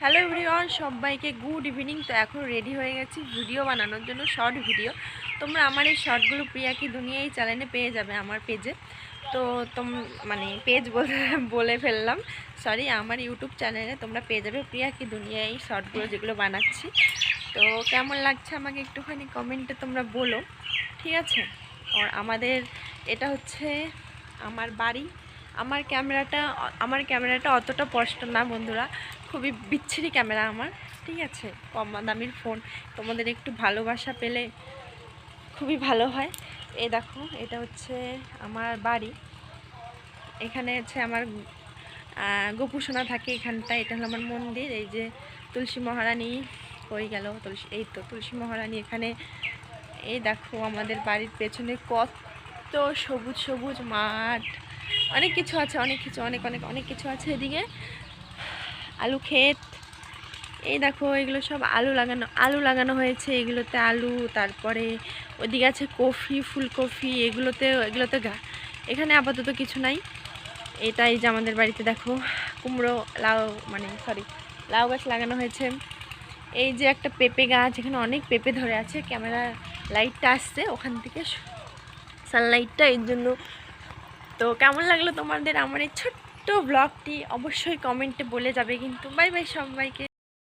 Hello everyone, সবাইকে good evening. তো এখন রেডি হয়ে গেছি ভিডিও বানানোর জন্য, শর্ট ভিডিও। তোমরা আমার এই শর্টগুলো প্রিয়া কি দুনিয়া এই চ্যানেলে পেয়ে যাবে আমার পেজে। তো মানে পেজ বলে ফেললাম, সরি, আমার ইউটিউব চ্যানেলে তোমরা পেয়ে যাবে প্রিয়া কি দুনিয়া এই শর্টগুলো যেগুলো বানাচ্ছি। তো কেমন লাগছে আমাকে একটুখানি কমেন্টে তোমরা বলো, ঠিক আছে? আর আমাদের এটা হচ্ছে আমার বাড়ি। আমার ক্যামেরাটা অতটা স্পষ্ট না বন্ধুরা, খুবই বিচ্ছিরি ক্যামেরা আমার, ঠিক আছে? কম দামির ফোন, তোমাদের একটু ভালোবাসা পেলে খুবই ভালো হয়। এই দেখো, এটা হচ্ছে আমার বাড়ি। এখানে হচ্ছে আমার গোপুসোনা থাকে এখানটায়। এটা হলো আমার মন্দির। এই যে তুলসী মহারানী, হয়ে গেল তুলসী, এই তো তুলসী মহারানী এখানে। এই দেখো আমাদের বাড়ির পেছনে কত সবুজ সবুজ মাঠ, অনেক কিছু আছে, অনেক কিছু, অনেক অনেক অনেক কিছু আছে। এদিকে আলু ক্ষেত, এই দেখো এগুলো সব আলু লাগানো হয়েছে, এগুলোতে আলু। তারপরে ওইদিকে আছে কফি, ফুলকপি, এগুলোতে এখানে আপাতত কিছু নাই। এটাই যে আমাদের বাড়িতে দেখো কুমড়ো, লাউ, মানে সরি, লাউ গাছ লাগানো হয়েছে। এই যে একটা পেঁপে গাছ, এখানে অনেক পেঁপে ধরে আছে। ক্যামেরা লাইটটা আসছে ওখান থেকে, সানলাইটটা, এর জন্য। তো কেমন লাগলো তোমাদের আমার এই ছোট্ট ব্লগটি অবশ্যই কমেন্টে বলে যাবে কিন্তু। বাই বাই সবাইকে।